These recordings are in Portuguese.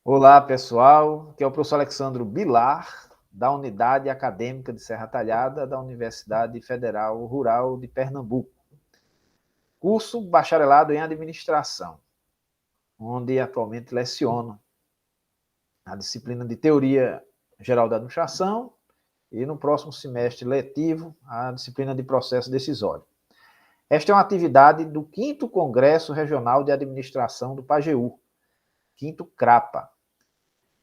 Olá, pessoal. Aqui é o professor Alexandro Bilar, da Unidade Acadêmica de Serra Talhada, da Universidade Federal Rural de Pernambuco. Curso Bacharelado em Administração, onde atualmente leciono a disciplina de Teoria Geral da Administração e, no próximo semestre letivo, a disciplina de Processo Decisório. Esta é uma atividade do 5º Congresso Regional de Administração do Pajeú, 5º CRAPA.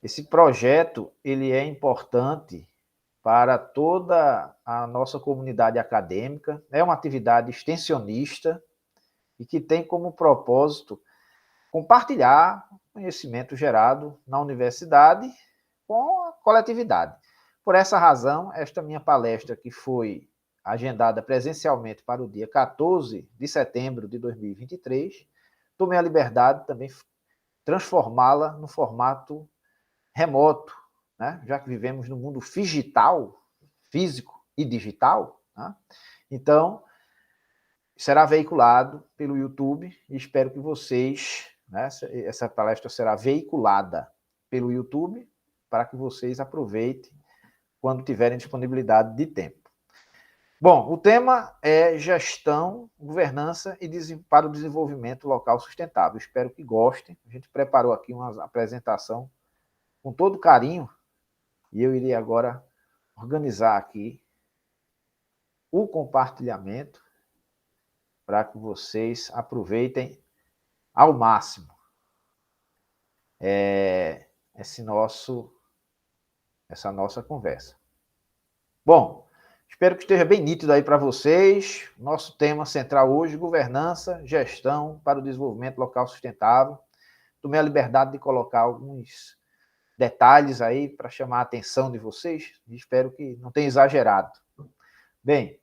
Esse projeto ele é importante para toda a nossa comunidade acadêmica, é uma atividade extensionista e que tem como propósito compartilhar conhecimento gerado na universidade com a coletividade. Por essa razão, esta minha palestra, que foi agendada presencialmente para o dia 14 de setembro de 2023, tomei a liberdade de também transformá-la no formato remoto, né? Já que vivemos no mundo digital, físico e digital, né? Então, será veiculado pelo YouTube e espero que vocês, né, essa palestra será veiculada pelo YouTube para que vocês aproveitem quando tiverem disponibilidade de tempo. Bom, o tema é gestão, governança e para o desenvolvimento local sustentável. Espero que gostem. A gente preparou aqui uma apresentação com todo carinho e eu irei agora organizar aqui o compartilhamento para que vocês aproveitem ao máximo essa nossa conversa. Bom, espero que esteja bem nítido aí para vocês. Nosso tema central hoje, governança, gestão para o desenvolvimento local sustentável. Tomei a liberdade de colocar alguns detalhes aí para chamar a atenção de vocês e espero que não tenha exagerado. Bem,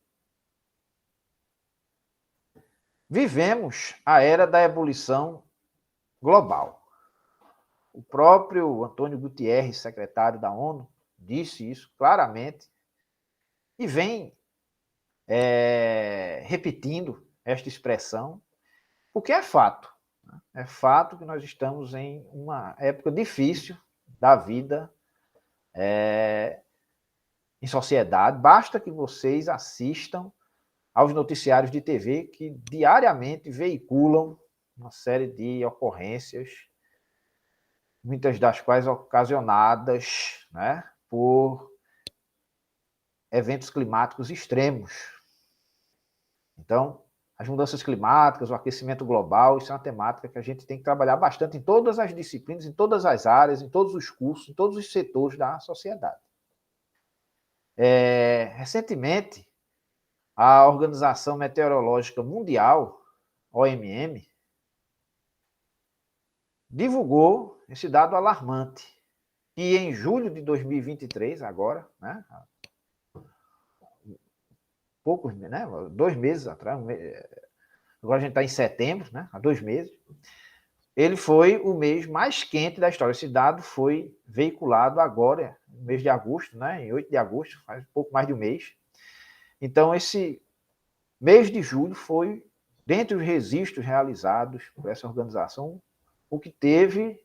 vivemos a era da ebulição global. O próprio Antônio Guterres, secretário da ONU, disse isso claramente e vem repetindo esta expressão, porque é fato. É fato que nós estamos em uma época difícil da vida em sociedade. Basta que vocês assistam aos noticiários de TV que diariamente veiculam uma série de ocorrências, muitas das quais ocasionadas, né, por eventos climáticos extremos. Então, as mudanças climáticas, o aquecimento global, isso é uma temática que a gente tem que trabalhar bastante em todas as disciplinas, em todas as áreas, em todos os cursos, em todos os setores da sociedade. Recentemente, a Organização Meteorológica Mundial, OMM, divulgou esse dado alarmante, que em julho de 2023, agora, né, poucos, né, 2 meses atrás, agora a gente está em setembro, né, há 2 meses, ele foi o mês mais quente da história. Esse dado foi veiculado agora, no mês de agosto, né, em 8 de agosto, faz pouco mais de um mês. Então, esse mês de julho foi, dentre os registros realizados por essa organização, o que teve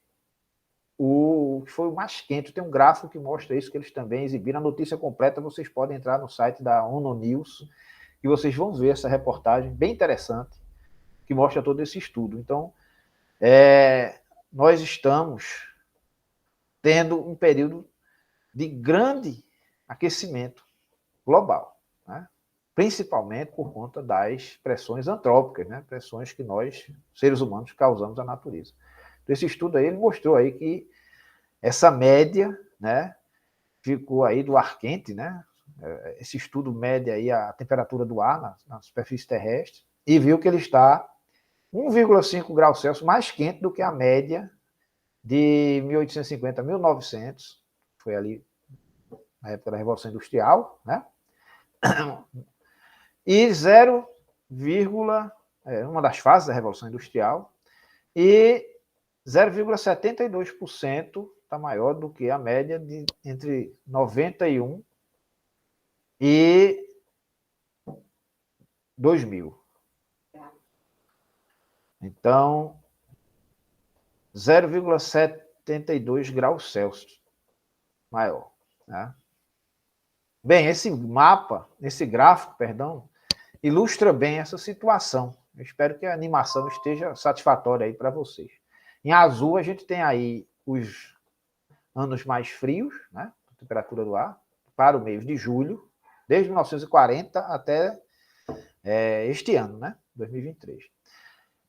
o que foi o mais quente. Tem um gráfico que mostra isso, que eles também exibiram. A notícia completa, vocês podem entrar no site da ONU News e vocês vão ver essa reportagem bem interessante, que mostra todo esse estudo. Então, nós estamos tendo um período de grande aquecimento global, né? Principalmente por conta das pressões antrópicas, né? Pressões que nós, seres humanos, causamos à natureza. Então, esse estudo aí, ele mostrou aí que essa média, né, ficou aí do ar quente, né? Esse estudo mede aí a temperatura do ar na superfície terrestre e viu que ele está 1,5 graus Celsius mais quente do que a média de 1850 a 1900, foi ali na época da Revolução Industrial, né? E 0, uma das fases da Revolução Industrial, e 0,72% está maior do que a média de entre 91 e 2000. Então, 0,72 82 graus Celsius maior, né? Bem, esse gráfico, ilustra bem essa situação. Eu espero que a animação esteja satisfatória aí para vocês. Em azul, a gente tem aí os anos mais frios, né? A temperatura do ar, para o mês de julho, desde 1940 até este ano, né? 2023.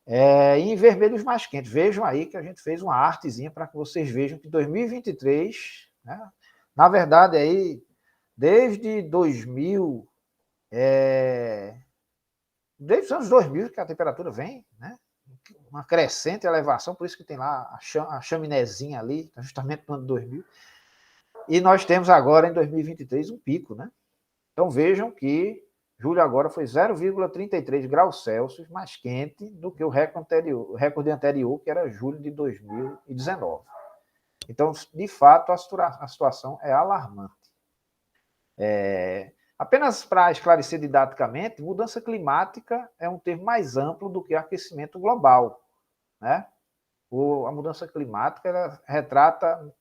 E em vermelho os mais quentes. Vejam aí que a gente fez uma artezinha para que vocês vejam que 2023, né? Na verdade, aí, desde 2000, desde os anos 2000 que a temperatura vem, né? Uma crescente elevação, por isso que tem lá a chaminézinha ali, justamente no ano 2000. E nós temos agora, em 2023, um pico, né? Então vejam que julho agora foi 0,33 graus Celsius mais quente do que o recorde anterior, que era julho de 2019. Então, de fato, a situação é alarmante. Apenas para esclarecer didaticamente, mudança climática é um termo mais amplo do que aquecimento global, né? A mudança climática ela retrata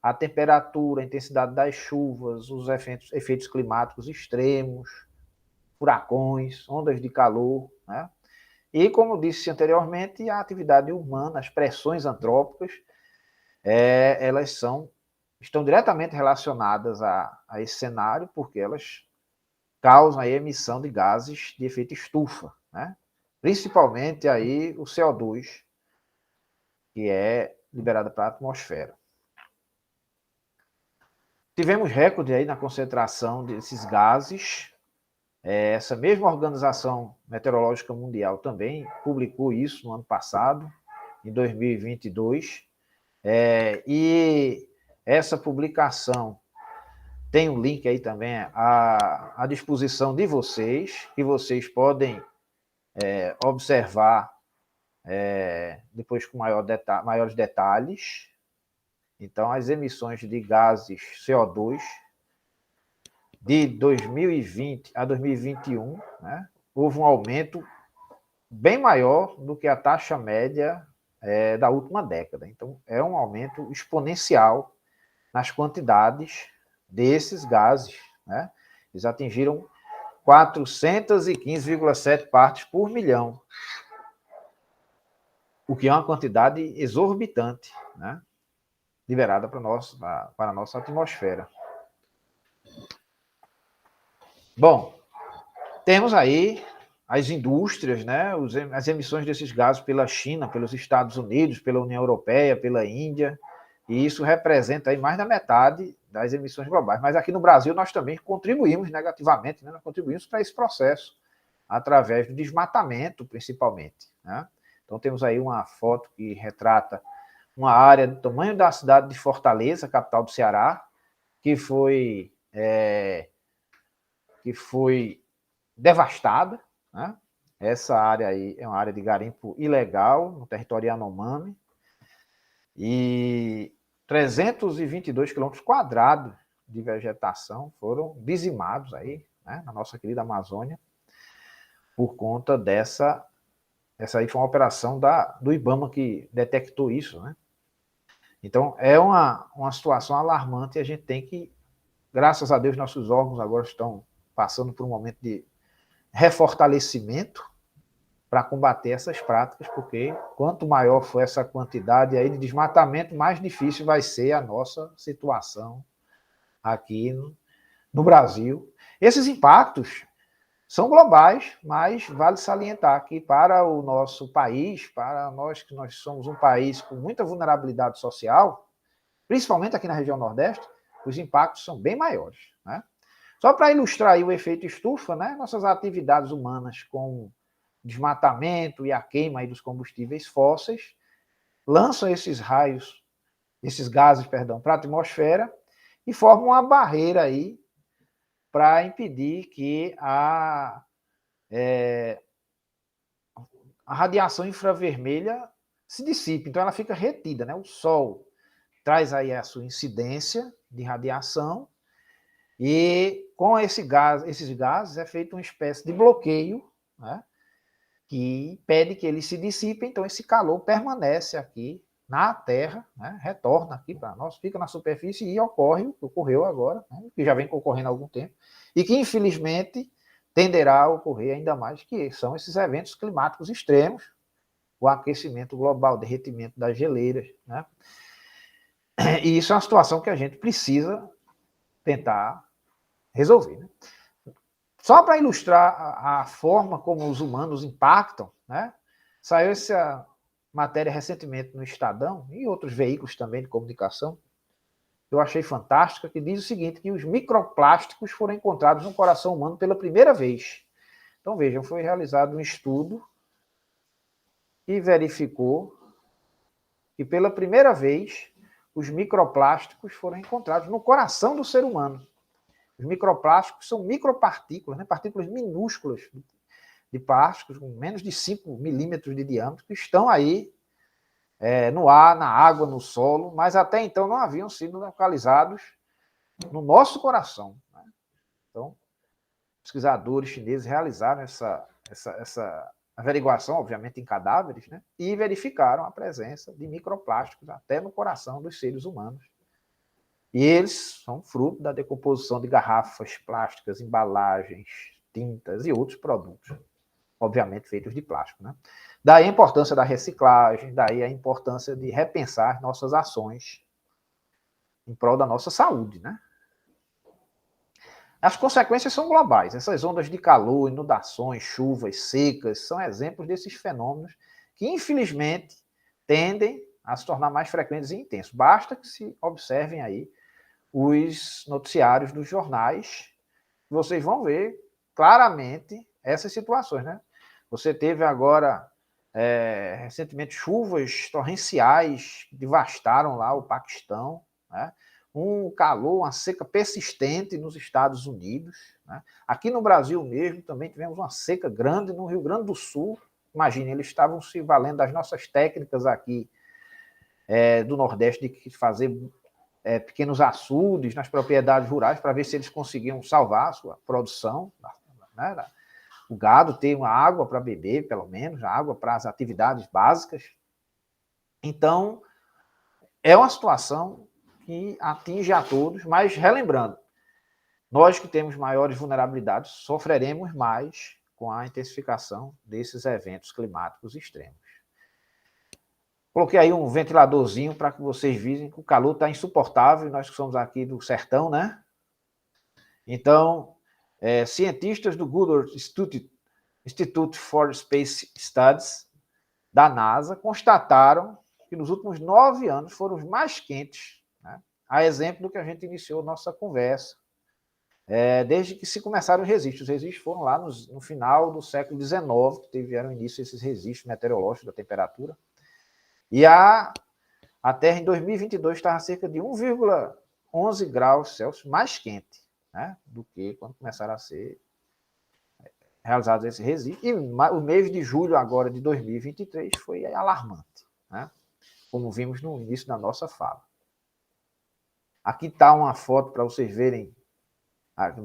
a temperatura, a intensidade das chuvas, os efeitos climáticos extremos, furacões, ondas de calor, né? E, como disse anteriormente, a atividade humana, as pressões antrópicas, elas estão diretamente relacionadas a esse cenário, porque elas causam a emissão de gases de efeito estufa, né? Principalmente aí o CO2, que é liberado para a atmosfera. Tivemos recorde aí na concentração desses gases. Essa mesma Organização Meteorológica Mundial também publicou isso no ano passado, em 2022. E essa publicação tem um link aí também à disposição de vocês, que vocês podem observar depois com maiores detalhes. Então, as emissões de gases CO2 de 2020 a 2021, né, houve um aumento bem maior do que a taxa média da última década. Então, é um aumento exponencial nas quantidades desses gases, né? Eles atingiram 415,7 partes por milhão, o que é uma quantidade exorbitante, né? Liberada para a nossa atmosfera. Bom, temos aí as indústrias, né? As emissões desses gases pela China, pelos Estados Unidos, pela União Europeia, pela Índia, e isso representa aí mais da metade das emissões globais. Mas aqui no Brasil nós também contribuímos negativamente, né? Nós contribuímos para esse processo, através do desmatamento, principalmente, né? Então temos aí uma foto que retrata uma área do tamanho da cidade de Fortaleza, capital do Ceará, que foi devastada, né? Essa área aí é uma área de garimpo ilegal no território Yanomami, e 322 quilômetros quadrados de vegetação foram dizimados aí, né, na nossa querida Amazônia, por conta dessa aí foi uma operação do IBAMA que detectou isso, né? Então, é uma situação alarmante e a gente tem que, graças a Deus, nossos órgãos agora estão passando por um momento de refortalecimento para combater essas práticas, porque quanto maior for essa quantidade aí de desmatamento, mais difícil vai ser a nossa situação aqui no Brasil. Esses impactos são globais, mas vale salientar que para o nosso país, para nós que nós somos um país com muita vulnerabilidade social, principalmente aqui na região Nordeste, os impactos são bem maiores, né? Só para ilustrar aí o efeito estufa, né? Nossas atividades humanas com desmatamento e a queima aí dos combustíveis fósseis lançam esses gases, para a atmosfera e formam uma barreira aí para impedir que a radiação infravermelha se dissipe. Então ela fica retida, né? O Sol traz aí a sua incidência de radiação e com esses gases é feita uma espécie de bloqueio, né, que impede que eles se dissipem, então esse calor permanece aqui na Terra, né, retorna aqui para nós, fica na superfície e ocorre o que ocorreu agora, né, que já vem ocorrendo há algum tempo, e que, infelizmente, tenderá a ocorrer ainda mais, que são esses eventos climáticos extremos, o aquecimento global, o derretimento das geleiras, né? E isso é uma situação que a gente precisa tentar resolver, né? Só para ilustrar a forma como os humanos impactam, né? Saiu essa matéria recentemente no Estadão e outros veículos também de comunicação, eu achei fantástica, que diz o seguinte, que os microplásticos foram encontrados no coração humano pela primeira vez. Então, vejam, foi realizado um estudo que verificou que pela primeira vez os microplásticos foram encontrados no coração do ser humano. Os microplásticos são micropartículas, né? Partículas minúsculas de plásticos, com menos de 5 milímetros de diâmetro, que estão aí no ar, na água, no solo, mas até então não haviam sido localizados no nosso coração, né? Então, pesquisadores chineses realizaram essa averiguação, obviamente em cadáveres, né? E verificaram a presença de microplásticos até no coração dos seres humanos. E eles são fruto da decomposição de garrafas plásticas, embalagens, tintas e outros produtos, obviamente feitos de plástico, né? Daí a importância da reciclagem, daí a importância de repensar nossas ações em prol da nossa saúde, né? As consequências são globais. Essas ondas de calor, inundações, chuvas secas, são exemplos desses fenômenos que, infelizmente, tendem a se tornar mais frequentes e intensos. Basta que se observem aí os noticiários dos jornais, vocês vão ver claramente essas situações, né? Você teve agora, recentemente, chuvas torrenciais que devastaram lá o Paquistão, né? Um calor, uma seca persistente nos Estados Unidos, né? Aqui no Brasil mesmo também tivemos uma seca grande no Rio Grande do Sul. Imagine, eles estavam se valendo das nossas técnicas aqui do Nordeste de fazer pequenos açudes nas propriedades rurais para ver se eles conseguiam salvar a sua produção, né? O gado ter uma água para beber, pelo menos, água para as atividades básicas. Então, é uma situação que atinge a todos, mas relembrando, nós que temos maiores vulnerabilidades sofreremos mais com a intensificação desses eventos climáticos extremos. Coloquei aí um ventiladorzinho para que vocês vejam que o calor está insuportável, nós que somos aqui do sertão, né? Então, cientistas do Goddard Institute for Space Studies, da NASA, constataram que nos últimos 9 anos foram os mais quentes, né? A exemplo do que a gente iniciou nossa conversa, desde que se começaram os registros. Os registros foram lá no final do século XIX, que tiveram início esses registros meteorológicos da temperatura. E a Terra, em 2022, estava cerca de 1,11 graus Celsius mais quente, né, do que quando começaram a ser realizados esses registros. E o mês de julho agora de 2023 foi alarmante, né, como vimos no início da nossa fala. Aqui está uma foto para vocês verem,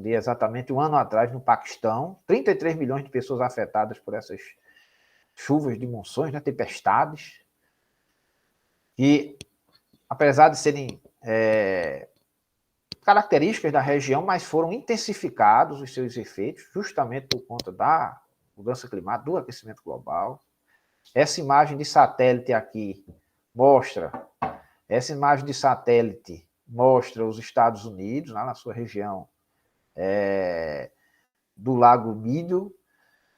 de exatamente um ano atrás, no Paquistão, 33 milhões de pessoas afetadas por essas chuvas de monções, né, tempestades, que, apesar de serem características da região, mas foram intensificados os seus efeitos, justamente por conta da mudança climática, do aquecimento global. Essa imagem de satélite aqui mostra os Estados Unidos, lá na sua região do Lago Meadow,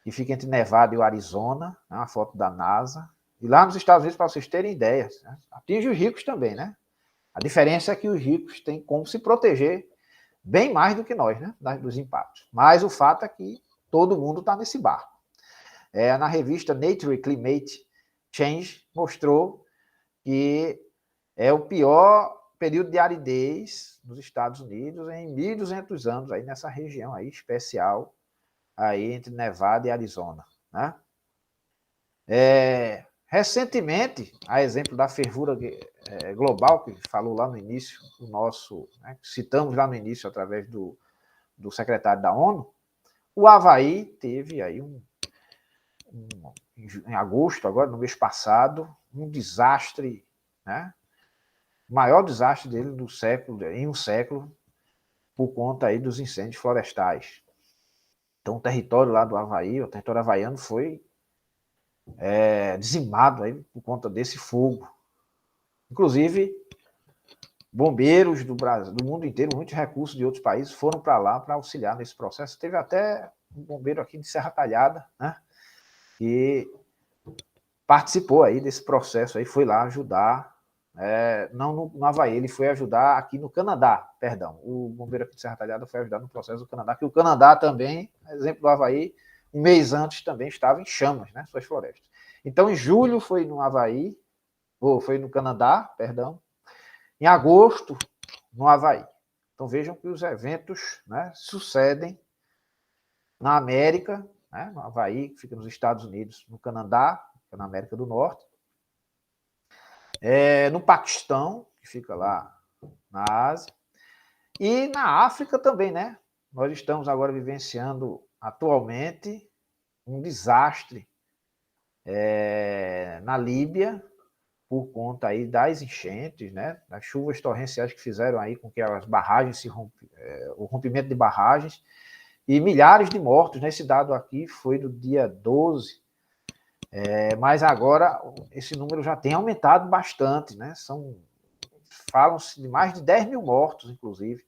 que fica entre Nevada e o Arizona, né, uma foto da NASA. E lá nos Estados Unidos, para vocês terem ideia, né, atinge os ricos também, né? A diferença é que os ricos têm como se proteger bem mais do que nós, né, dos impactos. Mas o fato é que todo mundo está nesse barco. Na revista Nature Climate Change mostrou que é o pior período de aridez nos Estados Unidos em 1.200 anos, aí nessa região aí especial, aí entre Nevada e Arizona, né? Recentemente, a exemplo da fervura global, que falou lá no início, né, citamos lá no início através do secretário da ONU, o Havaí teve aí em agosto, agora no mês passado, um desastre né? O maior desastre dele do século, em um século, por conta aí dos incêndios florestais. Então, o território lá do Havaí, o território havaiano, foi dizimado aí por conta desse fogo. Inclusive, bombeiros do Brasil, do mundo inteiro, muitos recursos de outros países foram para lá para auxiliar nesse processo. Teve até um bombeiro aqui de Serra Talhada, né, que participou aí desse processo, aí foi lá ajudar, não no Havaí, ele foi ajudar aqui no Canadá, perdão, o bombeiro aqui de Serra Talhada foi ajudar no processo do Canadá, que o Canadá também, exemplo do Havaí, um mês antes também estava em chamas, né, suas florestas. Então, em julho foi no Havaí, ou foi no Canadá, perdão, em agosto no Havaí. Então vejam que os eventos, né, sucedem na América, né, no Havaí, que fica nos Estados Unidos, no Canadá, que é na América do Norte, no Paquistão, que fica lá na Ásia, e na África também, né? Nós estamos agora vivenciando atualmente um desastre na Líbia, por conta aí das enchentes, né? Das chuvas torrenciais que fizeram aí com que as barragens o rompimento de barragens, e milhares de mortos, né? Esse dado aqui foi do dia 12, mas agora esse número já tem aumentado bastante, né? Falam-se de mais de 10 mil mortos, inclusive,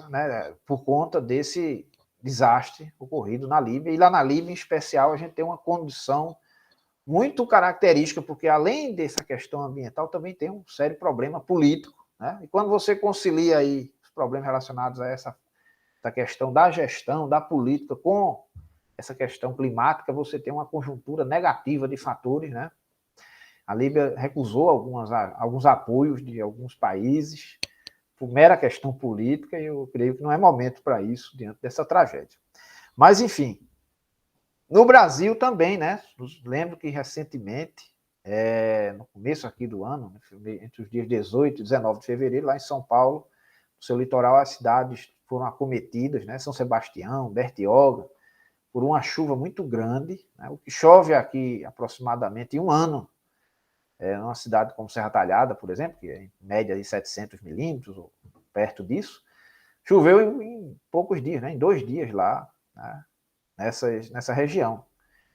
né, por conta desse desastre ocorrido na Líbia. E lá na Líbia, em especial, a gente tem uma condição muito característica, porque além dessa questão ambiental, também tem um sério problema político, né? E quando você concilia aí os problemas relacionados a essa questão da gestão, da política, com essa questão climática, você tem uma conjuntura negativa de fatores, né? A Líbia recusou alguns apoios de alguns países por mera questão política, e eu creio que não é momento para isso diante dessa tragédia. Mas, enfim, no Brasil também, né? Lembro que recentemente, no começo aqui do ano, entre os dias 18 e 19 de fevereiro, lá em São Paulo, no seu litoral, as cidades foram acometidas, né? São Sebastião, Bertioga, por uma chuva muito grande, né? O que chove aqui aproximadamente em um ano, numa cidade como Serra Talhada, por exemplo, que é em média de 700 milímetros, ou perto disso, choveu em poucos dias, né? Em 2 dias lá, né? Nessa região.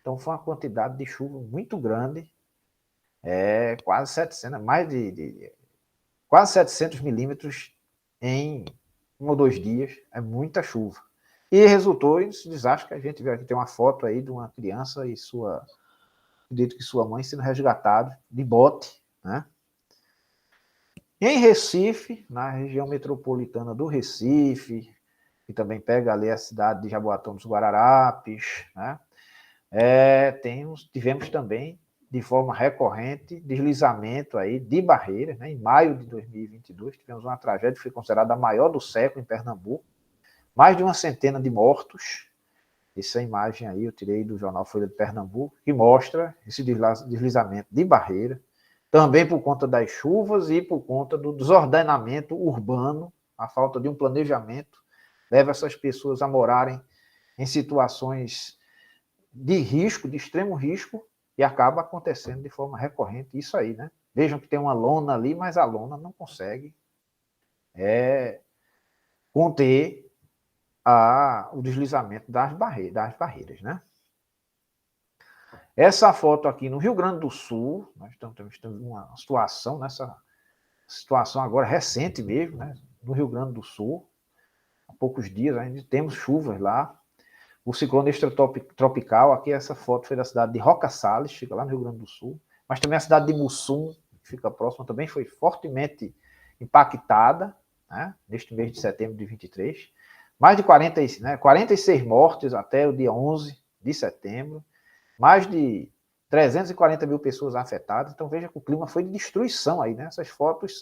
Então foi uma quantidade de chuva muito grande, quase 700, quase 700 milímetros em 1 ou 2 dias, é muita chuva. E resultou nesse desastre que a gente vê aqui, tem uma foto aí de uma criança e acredito que sua mãe sendo resgatada de bote, né? Em Recife, na região metropolitana do Recife, que também pega ali a cidade de Jaboatão dos Guararapes, né? Tivemos também, de forma recorrente, deslizamento aí de barreiras, né? Em maio de 2022, tivemos uma tragédia que foi considerada a maior do século em Pernambuco, mais de uma centena de mortos. Essa imagem aí eu tirei do jornal Folha de Pernambuco, que mostra esse deslizamento de barreira, também por conta das chuvas e por conta do desordenamento urbano, a falta de um planejamento, leva essas pessoas a morarem em situações de risco, de extremo risco, e acaba acontecendo de forma recorrente isso aí, né? Vejam que tem uma lona ali, mas a lona não consegue conter o deslizamento das barreiras, né? Essa foto aqui no Rio Grande do Sul, nós estamos tendo uma situação, nessa situação agora recente mesmo, né? No Rio Grande do Sul, há poucos dias ainda temos chuvas lá. O ciclone extratropical, aqui essa foto foi da cidade de Roca Salles, fica lá no Rio Grande do Sul, mas também a cidade de Mussum, que fica próxima, também foi fortemente impactada, né, neste mês de setembro de 23. Mais de 46 mortes até o dia 11 de setembro, mais de 340 mil pessoas afetadas. Então veja que o clima foi de destruição aí, né? Essas fotos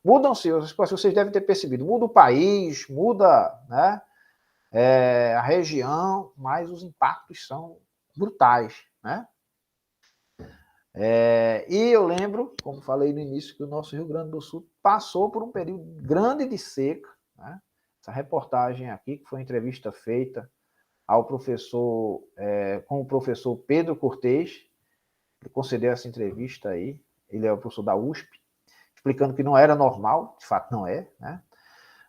mudam-se, vocês devem ter percebido, muda o país, muda, né, a região, mas os impactos são brutais, né? E eu lembro, como falei no início, que o nosso Rio Grande do Sul passou por um período grande de seca, né? Essa reportagem aqui, que foi uma entrevista feita ao professor, com o professor Pedro Cortez, que concedeu essa entrevista aí, ele é o professor da USP, explicando que não era normal, de fato não é, né?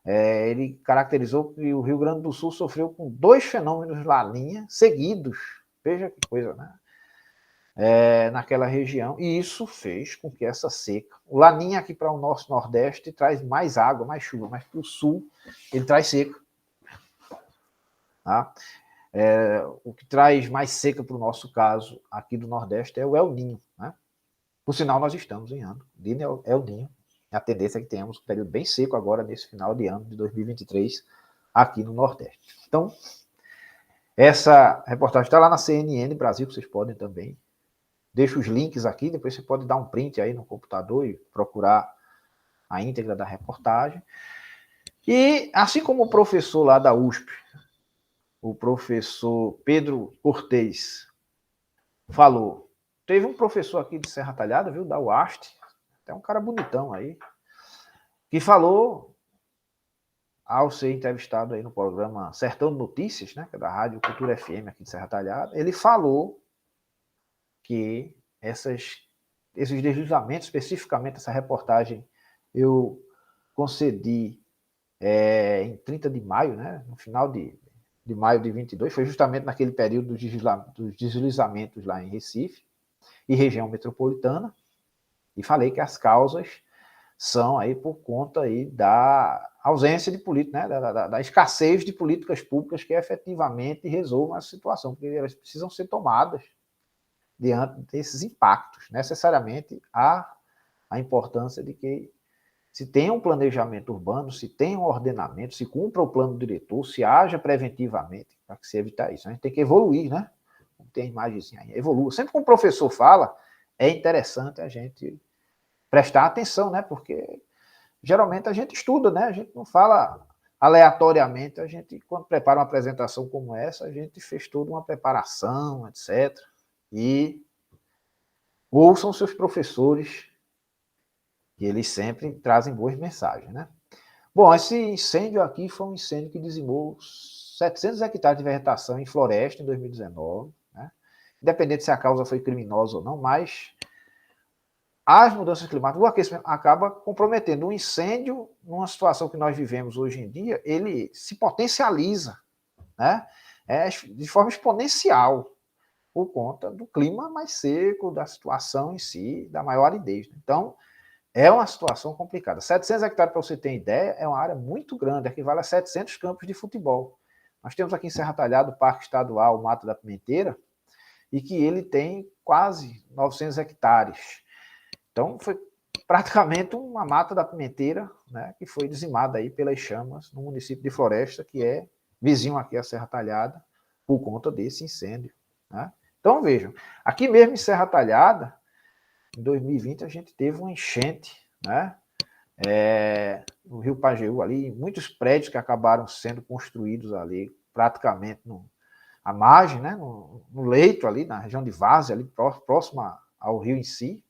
Ele caracterizou que o Rio Grande do Sul sofreu com 2 fenômenos Laninha seguidos, veja que coisa, né? Naquela região, e isso fez com que essa seca, o Laninha aqui para o nosso Nordeste traz mais água, mais chuva, mas para o Sul ele traz seca. Tá? O que traz mais seca para o nosso caso aqui do Nordeste é o El Ninho, né? Por sinal, nós estamos em ano de El Ninho. A tendência é que tenhamos um período bem seco agora nesse final de ano de 2023 aqui no Nordeste. Então, essa reportagem está lá na CNN Brasil, que vocês podem também. Deixo os links aqui, depois você pode dar um print aí no computador e procurar a íntegra da reportagem. E assim como o professor lá da USP, o professor Pedro Cortez, falou, teve um professor aqui de Serra Talhada, viu, da UAST, até um cara bonitão aí, que falou, ao ser entrevistado aí no programa Sertão Notícias, né, que é da Rádio Cultura FM aqui de Serra Talhada, ele falou que esses deslizamentos, especificamente essa reportagem, eu concedi em 30 de maio, né, no final de maio de 22, foi justamente naquele período dos deslizamentos lá em Recife e região metropolitana, e falei que as causas são aí por conta aí da ausência de política, né, da escassez de políticas públicas que efetivamente resolvam a situação, porque elas precisam ser tomadas diante desses impactos. Necessariamente há a importância de que se tenha um planejamento urbano, se tenha um ordenamento, se cumpra o plano diretor, se haja preventivamente para que se evitar isso. A gente tem que evoluir, né? Tem a imagenzinha aí, evolua. Sempre que um professor fala, é interessante a gente prestar atenção, né? Porque geralmente a gente estuda, né? A gente não fala aleatoriamente, a gente, quando prepara uma apresentação como essa, a gente fez toda uma preparação, etc. E ouçam seus professores, que eles sempre trazem boas mensagens, né? Bom, esse incêndio aqui foi um incêndio que dizimou 700 hectares de vegetação em floresta em 2019, né? Independente se a causa foi criminosa ou não, mas as mudanças climáticas, o aquecimento acaba comprometendo. Um incêndio, numa situação que nós vivemos hoje em dia, ele se potencializa, né? De forma exponencial, por conta do clima mais seco, da situação em si, da maior aridez. Então, é uma situação complicada. 700 hectares, para você ter ideia, é uma área muito grande, equivale a 700 campos de futebol. Nós temos aqui em Serra Talhada o Parque Estadual Mato da Pimenteira, e que ele tem quase 900 hectares. Então, foi praticamente uma mata da Pimenteira, né, que foi dizimada aí pelas chamas no município de Floresta, que é vizinho aqui a Serra Talhada, por conta desse incêndio, né? Então, vejam, aqui mesmo em Serra Talhada, em 2020, a gente teve uma enchente, né? No Rio Pajeú, ali, muitos prédios que acabaram sendo construídos ali, praticamente à margem, né? No leito ali, na região de Várzea, ali próxima ao rio em si,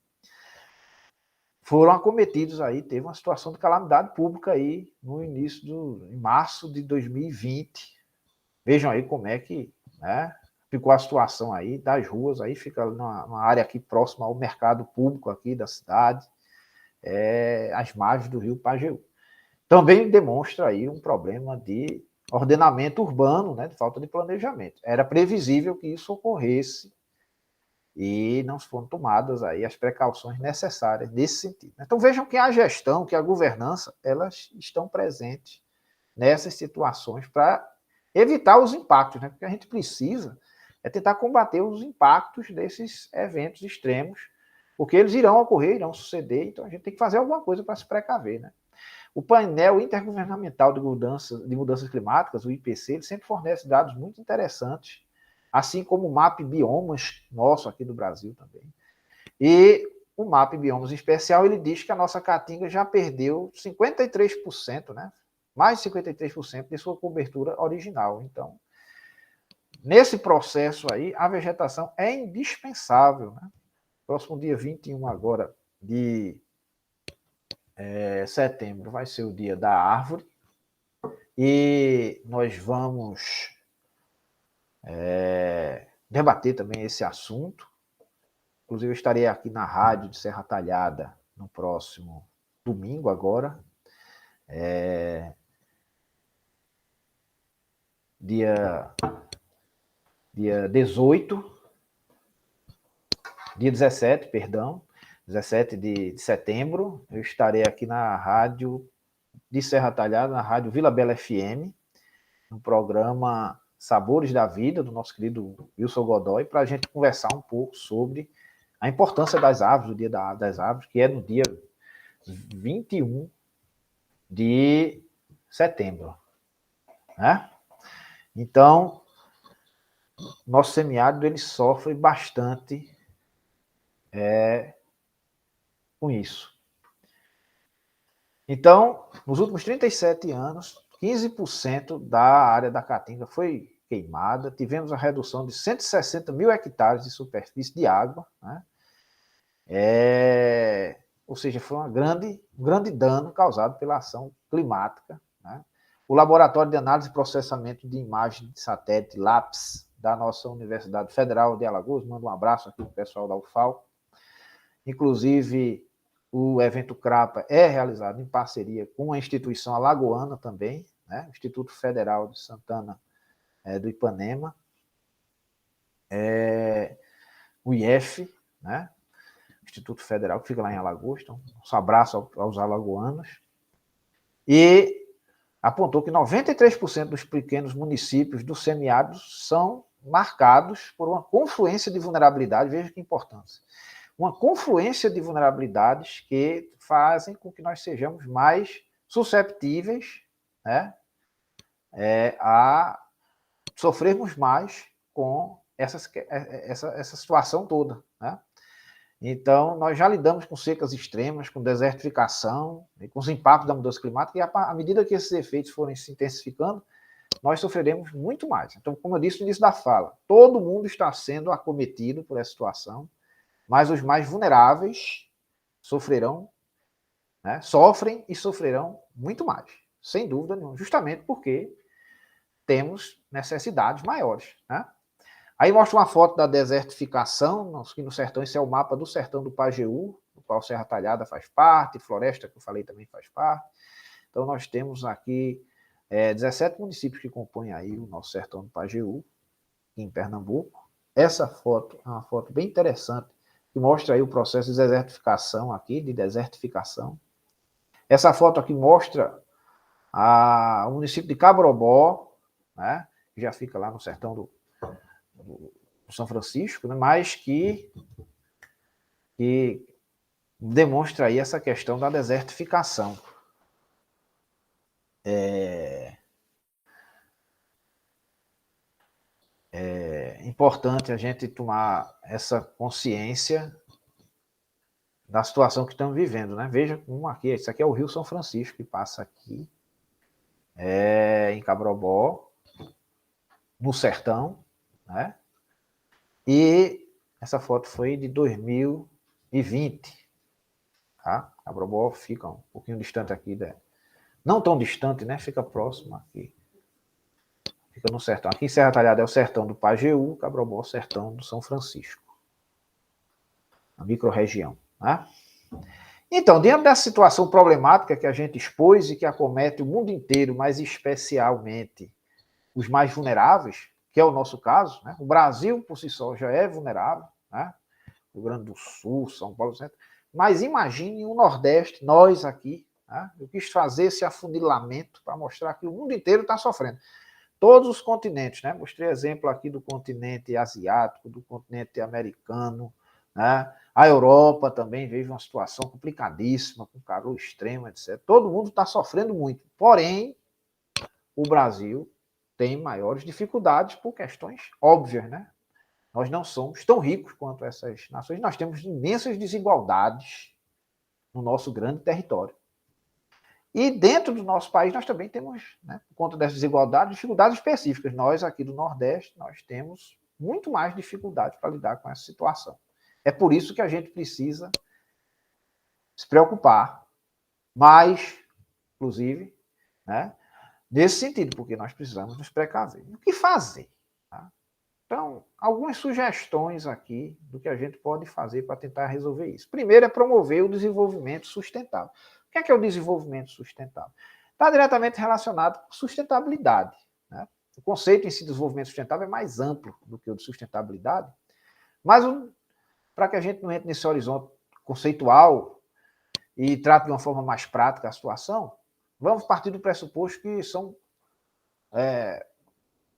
foram acometidos aí, teve uma situação de calamidade pública aí no início em março de 2020. Vejam aí como é que, né, ficou a situação aí das ruas, aí fica numa área aqui próxima ao mercado público aqui da cidade, às margens do rio Pajeú. Também demonstra aí um problema de ordenamento urbano, né, de falta de planejamento. Era previsível que isso ocorresse e não foram tomadas aí as precauções necessárias nesse sentido. Então vejam que a gestão, que a governança, elas estão presentes nessas situações para evitar os impactos, né? Porque a gente precisa tentar combater os impactos desses eventos extremos, porque eles irão ocorrer, irão suceder, então a gente tem que fazer alguma coisa para se precaver, né? O painel intergovernamental de mudanças climáticas, o IPC, ele sempre fornece dados muito interessantes, assim como o MAP Biomas, nosso aqui do Brasil também. E o MAP Biomas em especial, ele diz que a nossa caatinga já perdeu 53%, né? Mais de 53% de sua cobertura original. Então, nesse processo aí, a vegetação é indispensável, né? Próximo dia 21 agora de setembro vai ser o dia da árvore e nós vamos debater também esse assunto. Inclusive, eu estarei aqui na rádio de Serra Talhada no próximo domingo agora. Dia 18, dia 17, perdão, 17 de setembro, eu estarei aqui na rádio de Serra Talhada, na rádio Vila Bela FM, no programa Sabores da Vida, do nosso querido Wilson Godoy, para a gente conversar um pouco sobre a importância das aves, o Dia das Aves, que é no dia 21 de setembro. Né? Então, nosso semiárido ele sofre bastante com isso. Então, nos últimos 37 anos, 15% da área da Caatinga foi queimada, tivemos a redução de 160 mil hectares de superfície de água, né? Ou seja, foi um grande dano causado pela ação climática. Né? O Laboratório de Análise e Processamento de Imagem de Satélite, LAPS, da nossa Universidade Federal de Alagoas, manda um abraço aqui para o pessoal da UFAL. Inclusive, o evento CRAPA é realizado em parceria com a instituição alagoana também, né? O Instituto Federal de Santana do Ipanema, o IF, né? Instituto Federal, que fica lá em Alagoas. Então, um abraço aos alagoanos. E apontou que 93% dos pequenos municípios do semiárido são marcados por uma confluência de vulnerabilidade, veja que importância, uma confluência de vulnerabilidades que fazem com que nós sejamos mais susceptíveis, né, a sofrermos mais com essa situação toda, né? Então, nós já lidamos com secas extremas, com desertificação, com os impactos da mudança climática, e à medida que esses efeitos forem se intensificando, nós sofreremos muito mais. Então, como eu disse no início da fala, todo mundo está sendo acometido por essa situação, mas os mais vulneráveis sofrerão, né, sofrem e sofrerão muito mais, sem dúvida nenhuma, justamente porque temos necessidades maiores, né? Aí mostra uma foto da desertificação, aqui no sertão, esse é o mapa do sertão do Pajeú, do qual Serra Talhada faz parte, Floresta, que eu falei, também faz parte. Então nós temos aqui 17 municípios que compõem aí o nosso sertão do Pajeú, em Pernambuco. Essa foto é uma foto bem interessante, que mostra aí o processo de desertificação aqui, Essa foto aqui mostra o município de Cabrobó, né, que já fica lá no sertão do São Francisco, né, mas que demonstra aí essa questão da desertificação. É importante a gente tomar essa consciência da situação que estamos vivendo, né? Veja como aqui, isso aqui é o Rio São Francisco, que passa aqui, em Cabrobó, no sertão, né? E essa foto foi de 2020, tá? Cabrobó fica um pouquinho distante aqui, não tão distante, né? Fica próximo aqui. Fica no sertão. Aqui em Serra Talhada é o sertão do Pajeú, Cabrobó é o sertão do São Francisco. A microrregião, né? Então, diante dessa situação problemática que a gente expôs e que acomete o mundo inteiro, mas especialmente os mais vulneráveis, que é o nosso caso, né? O Brasil, por si só, já é vulnerável, né? Rio Grande do Sul, São Paulo, Centro. Mas imagine o Nordeste, nós aqui, né? Eu quis fazer esse afunilamento para mostrar que o mundo inteiro está sofrendo. Todos os continentes, né? Mostrei exemplo aqui do continente asiático, do continente americano, né? A Europa também vive uma situação complicadíssima, com calor extremo, etc. Todo mundo está sofrendo muito. Porém, o Brasil tem maiores dificuldades por questões óbvias, né? Nós não somos tão ricos quanto essas nações, nós temos imensas desigualdades no nosso grande território. E dentro do nosso país nós também temos, né, por conta dessas desigualdades, dificuldades específicas. Nós aqui do Nordeste, nós temos muito mais dificuldade para lidar com essa situação. É por isso que a gente precisa se preocupar mais, inclusive, né, nesse sentido, porque nós precisamos nos precaver. O que fazer? Tá? Então, algumas sugestões aqui do que a gente pode fazer para tentar resolver isso. Primeiro é promover o desenvolvimento sustentável. O que é o desenvolvimento sustentável? Está diretamente relacionado com sustentabilidade, né? O conceito em si de desenvolvimento sustentável é mais amplo do que o de sustentabilidade, mas para que a gente não entre nesse horizonte conceitual e trate de uma forma mais prática a situação, vamos partir do pressuposto que são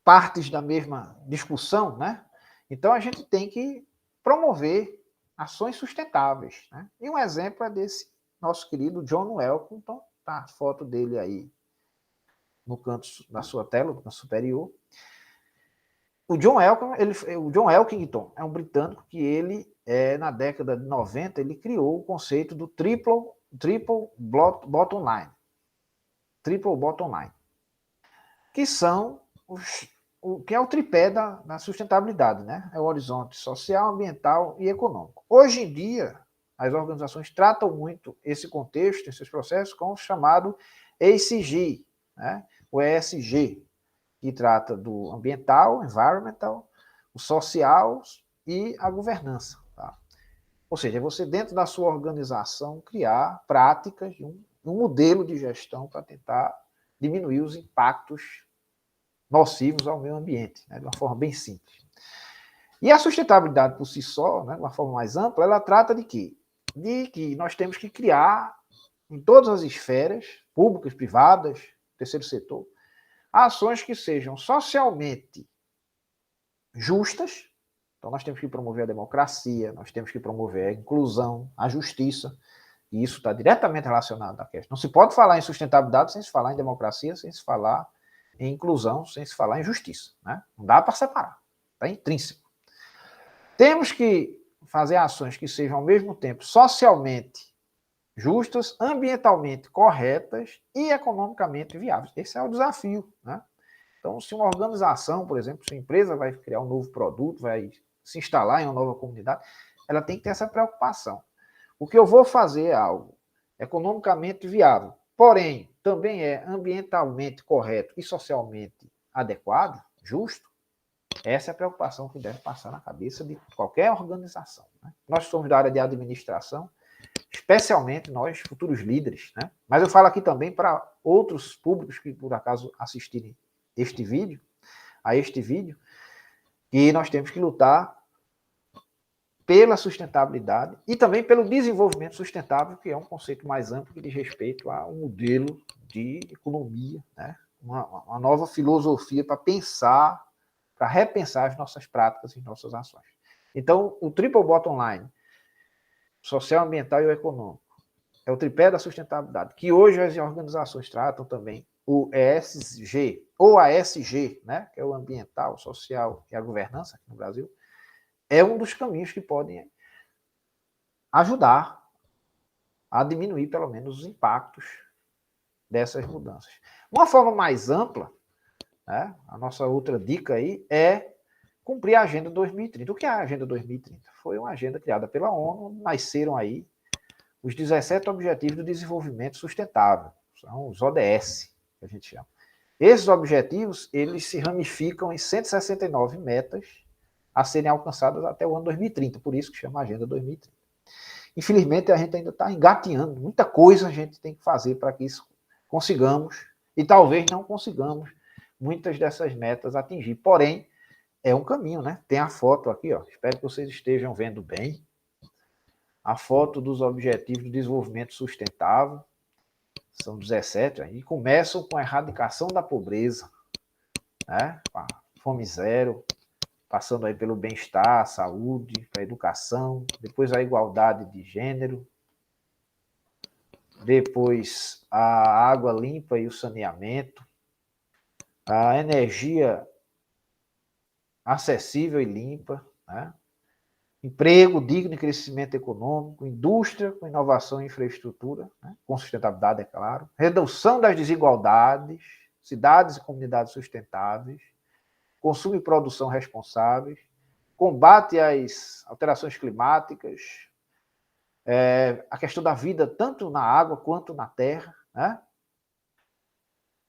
partes da mesma discussão, né? Então a gente tem que promover ações sustentáveis, né? E um exemplo é desse nosso querido John Elkington, tá a foto dele aí no canto da sua tela, no canto superior. O John Elkington é um britânico que na década de 90, ele criou o conceito do triple bottom line. Triple bottom line. Que são que é o tripé da sustentabilidade, né? É o horizonte social, ambiental e econômico. Hoje em dia, as organizações tratam muito esse contexto, esses processos, com o chamado ESG, né? O ESG, que trata do ambiental, environmental, o social e a governança. Tá? Ou seja, você dentro da sua organização criar práticas, um modelo de gestão para tentar diminuir os impactos nocivos ao meio ambiente, né, de uma forma bem simples. E a sustentabilidade por si só, né, de uma forma mais ampla, ela trata de quê? De que nós temos que criar, em todas as esferas, públicas, privadas, terceiro setor, ações que sejam socialmente justas. Então, nós temos que promover a democracia, nós temos que promover a inclusão, a justiça, e isso está diretamente relacionado à questão. Não se pode falar em sustentabilidade sem se falar em democracia, sem se falar em inclusão, sem se falar em justiça. Né? Não dá para separar, está intrínseco. Temos que fazer ações que sejam, ao mesmo tempo, socialmente justas, ambientalmente corretas e economicamente viáveis. Esse é o desafio. Né? Então, se uma organização, por exemplo, se uma empresa vai criar um novo produto, vai se instalar em uma nova comunidade, ela tem que ter essa preocupação. O que eu vou fazer é algo economicamente viável, porém, também é ambientalmente correto e socialmente adequado, justo. Essa é a preocupação que deve passar na cabeça de qualquer organização. Né? Nós somos da área de administração, especialmente nós, futuros líderes, né? Mas eu falo aqui também para outros públicos que, por acaso, assistirem a este vídeo, que nós temos que lutar pela sustentabilidade e também pelo desenvolvimento sustentável, que é um conceito mais amplo que diz respeito a um modelo de economia, né? Uma nova filosofia para pensar, para repensar as nossas práticas e nossas ações. Então, o triple bottom line, social, ambiental e econômico, é o tripé da sustentabilidade, que hoje as organizações tratam também o ESG, ou a ESG, né, que é o ambiental, social e a governança aqui no Brasil, é um dos caminhos que podem ajudar a diminuir, pelo menos, os impactos dessas mudanças. Uma forma mais ampla, né, a nossa outra dica aí, é cumprir a Agenda 2030. O que é a Agenda 2030? Foi uma agenda criada pela ONU, nasceram aí os 17 Objetivos do Desenvolvimento Sustentável, são os ODS, que a gente chama. Esses objetivos, eles se ramificam em 169 metas a serem alcançadas até o ano 2030, por isso que chama Agenda 2030. Infelizmente, a gente ainda está engatinhando, muita coisa a gente tem que fazer para que isso consigamos, e talvez não consigamos muitas dessas metas atingir. Porém, é um caminho, né? Tem a foto aqui, ó. Espero que vocês estejam vendo bem. A foto dos Objetivos de Desenvolvimento Sustentável. São 17, e começam com a erradicação da pobreza, né? A fome zero, passando aí pelo bem-estar, saúde, a educação, depois a igualdade de gênero, depois a água limpa e o saneamento, a energia acessível e limpa, né? Emprego digno e crescimento econômico, indústria com inovação e infraestrutura, né? Com sustentabilidade, é claro, redução das desigualdades, cidades e comunidades sustentáveis, consumo e produção responsáveis, combate às alterações climáticas, a questão da vida tanto na água quanto na terra, né?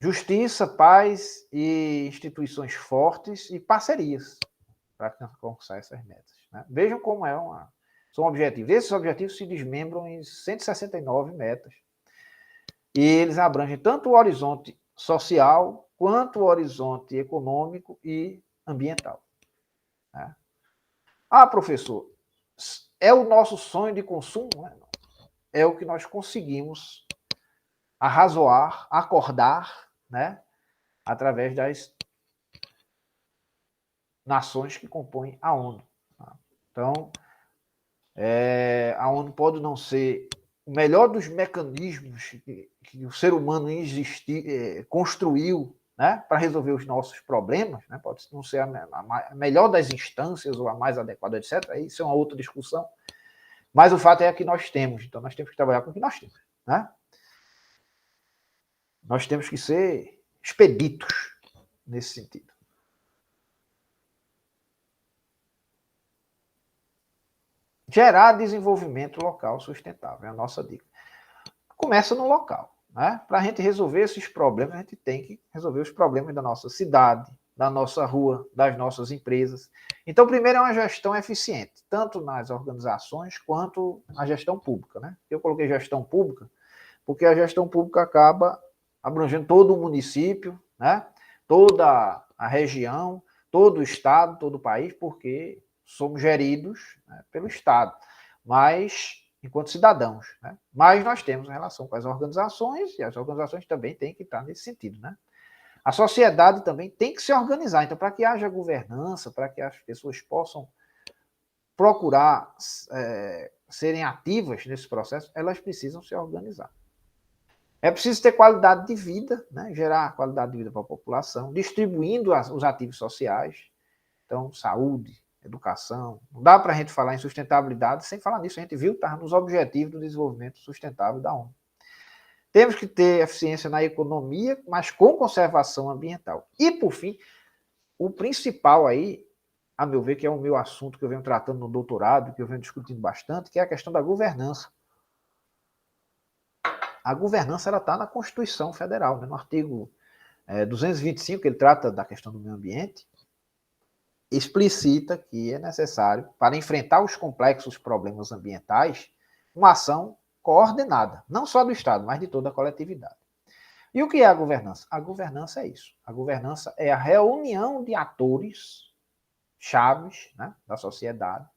Justiça, paz e instituições fortes e parcerias para alcançar essas metas. Né? Vejam como são objetivos. Esses objetivos se desmembram em 169 metas. E eles abrangem tanto o horizonte social, quanto o horizonte econômico e ambiental. Né? Ah, professor, é o nosso sonho de consumo? Né? É o que nós conseguimos arrazoar, acordar, né? Através das nações que compõem a ONU. Então, a ONU pode não ser o melhor dos mecanismos que o ser humano construiu, né, para resolver os nossos problemas, né, pode não ser a melhor das instâncias ou a mais adequada, etc. Isso é uma outra discussão. Mas o fato é que nós temos, então nós temos que trabalhar com o que nós temos. Né? Nós temos que ser expeditos nesse sentido. Gerar desenvolvimento local sustentável, é a nossa dica. Começa no local. Né? Para a gente resolver esses problemas, a gente tem que resolver os problemas da nossa cidade, da nossa rua, das nossas empresas. Então, primeiro é uma gestão eficiente, tanto nas organizações quanto na gestão pública. Né? Eu coloquei gestão pública porque a gestão pública acaba abrangendo todo o município, né? Toda a região, todo o estado, todo o país, porque somos geridos, né, pelo Estado, mas enquanto cidadãos. Né? Mas nós temos relação com as organizações, e as organizações também têm que estar nesse sentido. Né? A sociedade também tem que se organizar. Então, para que haja governança, para que as pessoas possam procurar serem ativas nesse processo, elas precisam se organizar. É preciso ter qualidade de vida, né? Gerar qualidade de vida para a população, distribuindo os ativos sociais, então, saúde, educação. Não dá para a gente falar em sustentabilidade sem falar nisso. A gente viu que está nos objetivos do desenvolvimento sustentável da ONU. Temos que ter eficiência na economia, mas com conservação ambiental. E, por fim, o principal aí, a meu ver, que é o meu assunto que eu venho tratando no doutorado, que eu venho discutindo bastante, que é a questão da governança. A governança está na Constituição Federal, né? No artigo 225, que ele trata da questão do meio ambiente, explicita que é necessário, para enfrentar os complexos problemas ambientais, uma ação coordenada, não só do Estado, mas de toda a coletividade. E o que é a governança? A governança é isso. A governança é a reunião de atores chaves, né, da sociedade.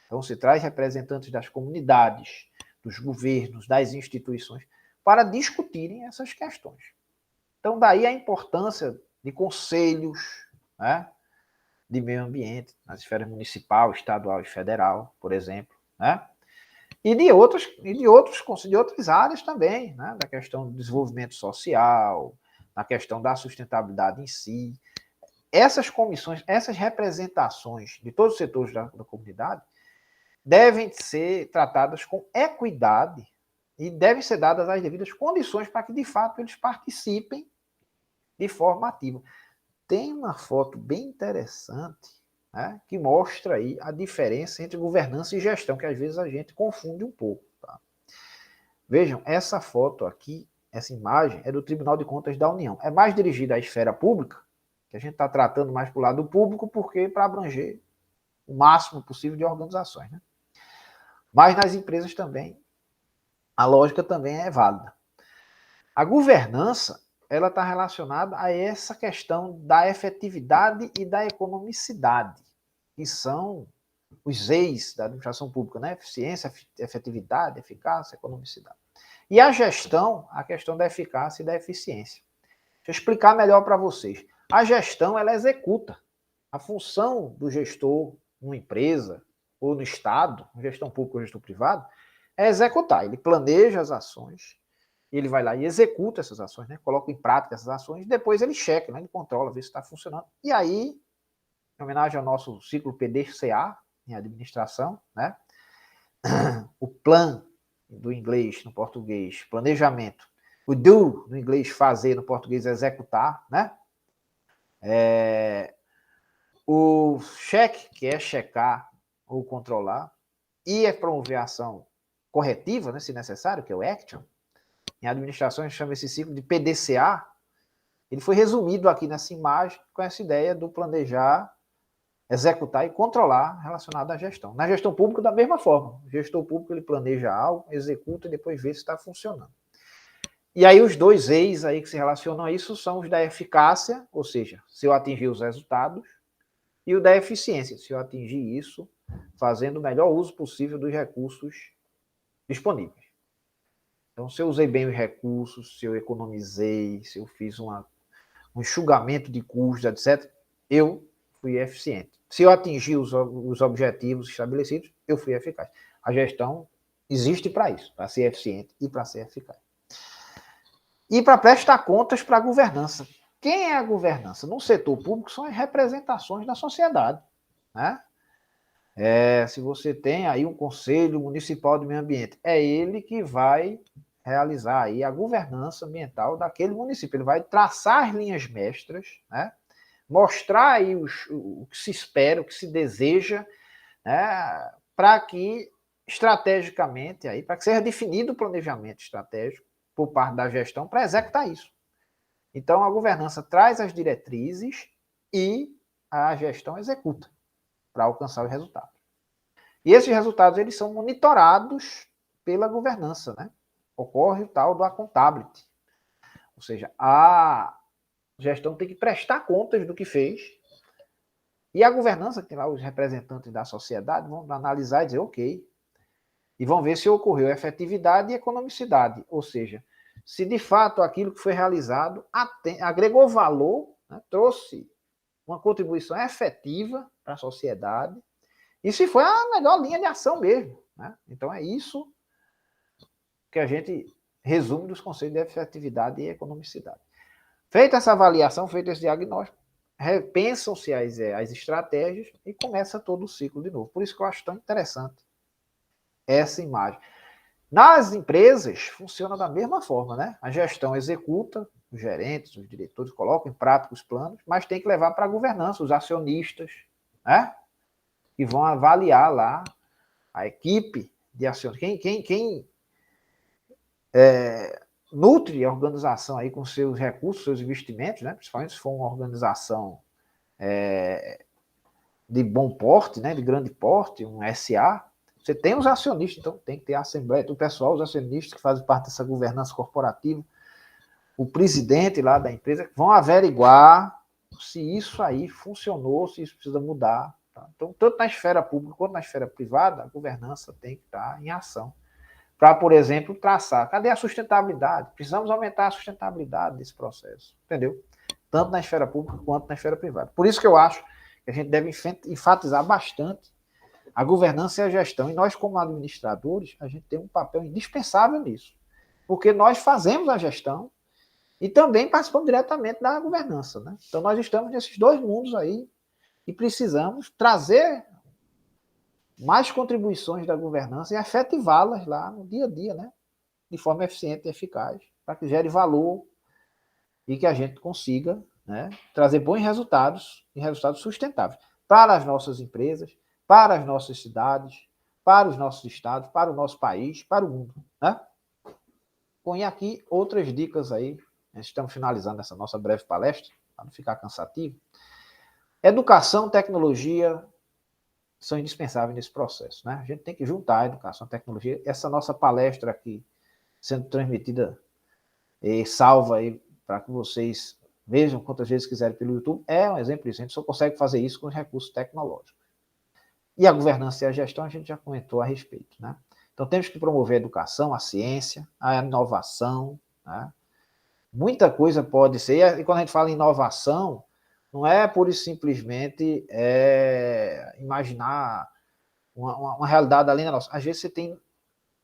Então, se traz representantes das comunidades, dos governos, das instituições, para discutirem essas questões. Então, daí a importância de conselhos, né, de meio ambiente, nas esferas municipal, estadual e federal, por exemplo, né? E de outras áreas também, né? Da questão do desenvolvimento social, na questão da sustentabilidade em si. Essas comissões, essas representações de todos os setores da comunidade devem ser tratadas com equidade e devem ser dadas as devidas condições para que, de fato, eles participem de forma ativa. Tem uma foto bem interessante, né, que mostra aí a diferença entre governança e gestão, que às vezes a gente confunde um pouco. Tá? Vejam, essa foto aqui, essa imagem, é do Tribunal de Contas da União. É mais dirigida à esfera pública, que a gente está tratando mais para o lado público, porque para abranger o máximo possível de organizações. Né? Mas nas empresas também, a lógica também é válida. A governança, ela está relacionada a essa questão da efetividade e da economicidade, que são os eis da administração pública, né? Eficiência, efetividade, eficácia, economicidade. E a gestão, a questão da eficácia e da eficiência. Deixa eu explicar melhor para vocês. A gestão, ela executa. A função do gestor numa empresa ou no Estado, gestão pública ou gestão privada, é executar. Ele planeja as ações, ele vai lá e executa essas ações, né? Coloca em prática essas ações, e depois ele checa, né? Ele controla, vê se está funcionando. E aí, em homenagem ao nosso ciclo PDCA, em administração, né? O plan do inglês no português, planejamento. O do, no inglês, fazer, no português, executar, né? O check, que é checar ou controlar, e é promover a ação corretiva, né, se necessário, que é o action. Em administração, a gente chama esse ciclo de PDCA. Ele foi resumido aqui nessa imagem com essa ideia do planejar, executar e controlar relacionado à gestão. Na gestão pública, da mesma forma. O gestor público, ele planeja algo, executa e depois vê se está funcionando. E aí os dois E's aí que se relacionam a isso são os da eficácia, ou seja, se eu atingir os resultados, e o da eficiência, se eu atingir isso fazendo o melhor uso possível dos recursos disponíveis. Então, se eu usei bem os recursos, se eu economizei, se eu fiz um enxugamento de custos, etc., eu fui eficiente. Se eu atingir os objetivos estabelecidos, eu fui eficaz. A gestão existe para isso, para ser eficiente e para ser eficaz. E para prestar contas para a governança. Quem é a governança? No setor público são as representações da sociedade, né? Se você tem aí um Conselho Municipal de Meio Ambiente, é ele que vai realizar aí a governança ambiental daquele município. Ele vai traçar as linhas mestras, né? Mostrar aí o que se espera, o que se deseja, né? Para que estrategicamente, aí, para que seja definido o planejamento estratégico por parte da gestão para executar isso. Então, a governança traz as diretrizes e a gestão executa para alcançar os resultados. E esses resultados eles são monitorados pela governança, né? Ocorre o tal do accountability. Ou seja, a gestão tem que prestar contas do que fez e a governança, que tem lá os representantes da sociedade, vão analisar e dizer ok. E vão ver se ocorreu efetividade e economicidade. Ou seja, se de fato aquilo que foi realizado agregou valor, né? Trouxe uma contribuição efetiva para a sociedade, e se foi a melhor linha de ação mesmo, né? Então é isso que a gente resume dos conceitos de efetividade e economicidade. Feita essa avaliação, feito esse diagnóstico, repensam-se as estratégias e começa todo o ciclo de novo. Por isso que eu acho tão interessante essa imagem. Nas empresas, funciona da mesma forma, né? A gestão executa, os gerentes, os diretores colocam em prática os planos, mas tem que levar para a governança, os acionistas, né? Que vão avaliar lá a equipe de acionistas. Quem nutre a organização aí com seus recursos, seus investimentos, né? Principalmente se for uma organização de bom porte, né? De grande porte, um SA, você tem os acionistas, então tem que ter a assembleia, o pessoal, os acionistas que fazem parte dessa governança corporativa, o presidente lá da empresa, vão averiguar se isso aí funcionou, se isso precisa mudar. Tá? Então, tanto na esfera pública quanto na esfera privada, a governança tem que estar em ação. Para, por exemplo, traçar, cadê a sustentabilidade? Precisamos aumentar a sustentabilidade desse processo, entendeu? Tanto na esfera pública quanto na esfera privada. Por isso que eu acho que a gente deve enfatizar bastante a governança e a gestão. E nós, como administradores, a gente tem um papel indispensável nisso. Porque nós fazemos a gestão e também participamos diretamente da governança, né? Então, nós estamos nesses dois mundos aí e precisamos trazer mais contribuições da governança e efetivá-las lá no dia a dia, né? De forma eficiente e eficaz, para que gere valor e que a gente consiga, né, trazer bons resultados e resultados sustentáveis para as nossas empresas, para as nossas cidades, para os nossos estados, para o nosso país, para o mundo, né? Põe aqui outras dicas aí. Estamos finalizando essa nossa breve palestra, para não ficar cansativo. Educação, tecnologia são indispensáveis nesse processo, né? A gente tem que juntar a educação e a tecnologia. Essa nossa palestra aqui, sendo transmitida e salva aí para que vocês vejam quantas vezes quiserem pelo YouTube, é um exemplo disso. A gente só consegue fazer isso com os recursos tecnológicos. E a governança e a gestão a gente já comentou a respeito, né? Então temos que promover a educação, a ciência, a inovação, né? Muita coisa pode ser, e quando a gente fala em inovação, não é pura e simplesmente imaginar uma realidade além da nossa. Às vezes você tem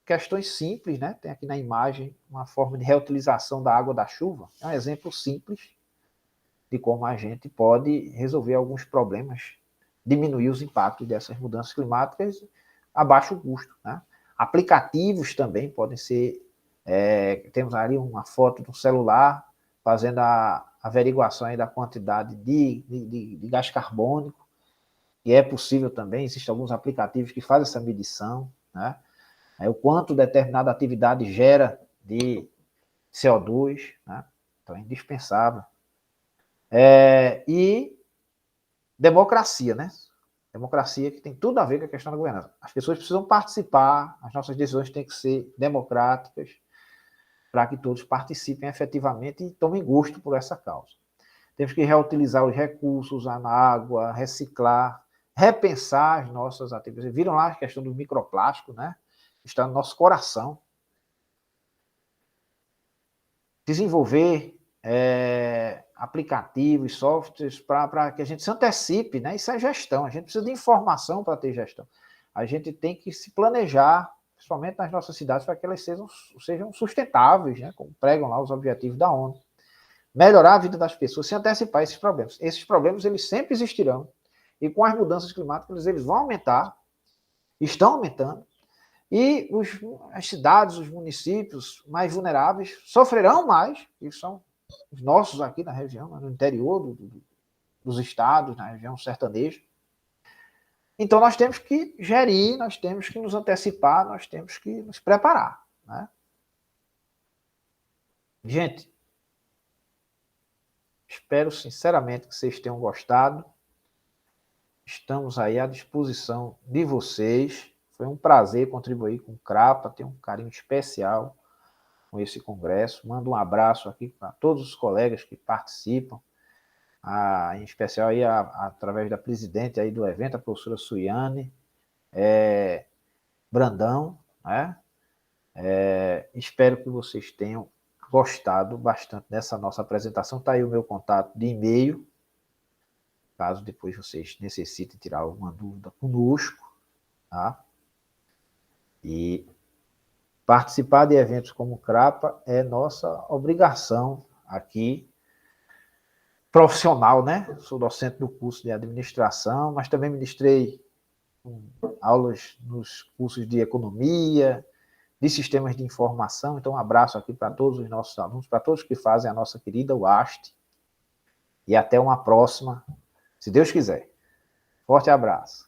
questões simples, né? Tem aqui na imagem uma forma de reutilização da água da chuva. É um exemplo simples de como a gente pode resolver alguns problemas, diminuir os impactos dessas mudanças climáticas a baixo custo, né? Aplicativos também podem ser. Temos ali uma foto do celular fazendo a averiguação aí da quantidade de gás carbônico, e é possível também, existem alguns aplicativos que fazem essa medição, né? O quanto determinada atividade gera de CO2, né? Então é indispensável. E democracia, né? Democracia que tem tudo a ver com a questão da governança. As pessoas precisam participar, as nossas decisões têm que ser democráticas, para que todos participem efetivamente e tomem gosto por essa causa. Temos que reutilizar os recursos, usar na água, reciclar, repensar as nossas atividades. Vocês viram lá a questão do microplástico, né? Está no nosso coração. Desenvolver aplicativos, softwares para que a gente se antecipe, né? Isso é gestão, a gente precisa de informação para ter gestão. A gente tem que se planejar, principalmente nas nossas cidades, para que elas sejam sustentáveis, né? Como pregam lá os objetivos da ONU. Melhorar a vida das pessoas, se antecipar esses problemas. Esses problemas, eles sempre existirão, e com as mudanças climáticas, eles vão aumentar, estão aumentando, e as cidades, os municípios mais vulneráveis sofrerão mais, que são os nossos aqui na região, no interior dos estados, na região sertaneja. Então nós temos que gerir, nós temos que nos antecipar, nós temos que nos preparar, né? Gente, espero sinceramente que vocês tenham gostado. Estamos aí à disposição de vocês. Foi um prazer contribuir com o CRAPA, tenho um carinho especial com esse congresso. Mando um abraço aqui para todos os colegas que participam, em especial aí através da presidente aí do evento, a professora Suiane Brandão, né? Espero que vocês tenham gostado bastante dessa nossa apresentação. Está aí o meu contato de e-mail, caso depois vocês necessitem tirar alguma dúvida conosco, tá? E participar de eventos como o CRAPA é nossa obrigação aqui, profissional, né? Sou docente do curso de administração, mas também ministrei aulas nos cursos de economia, de sistemas de informação. Então, um abraço aqui para todos os nossos alunos, para todos que fazem a nossa querida UAST. E até uma próxima, se Deus quiser. Forte abraço.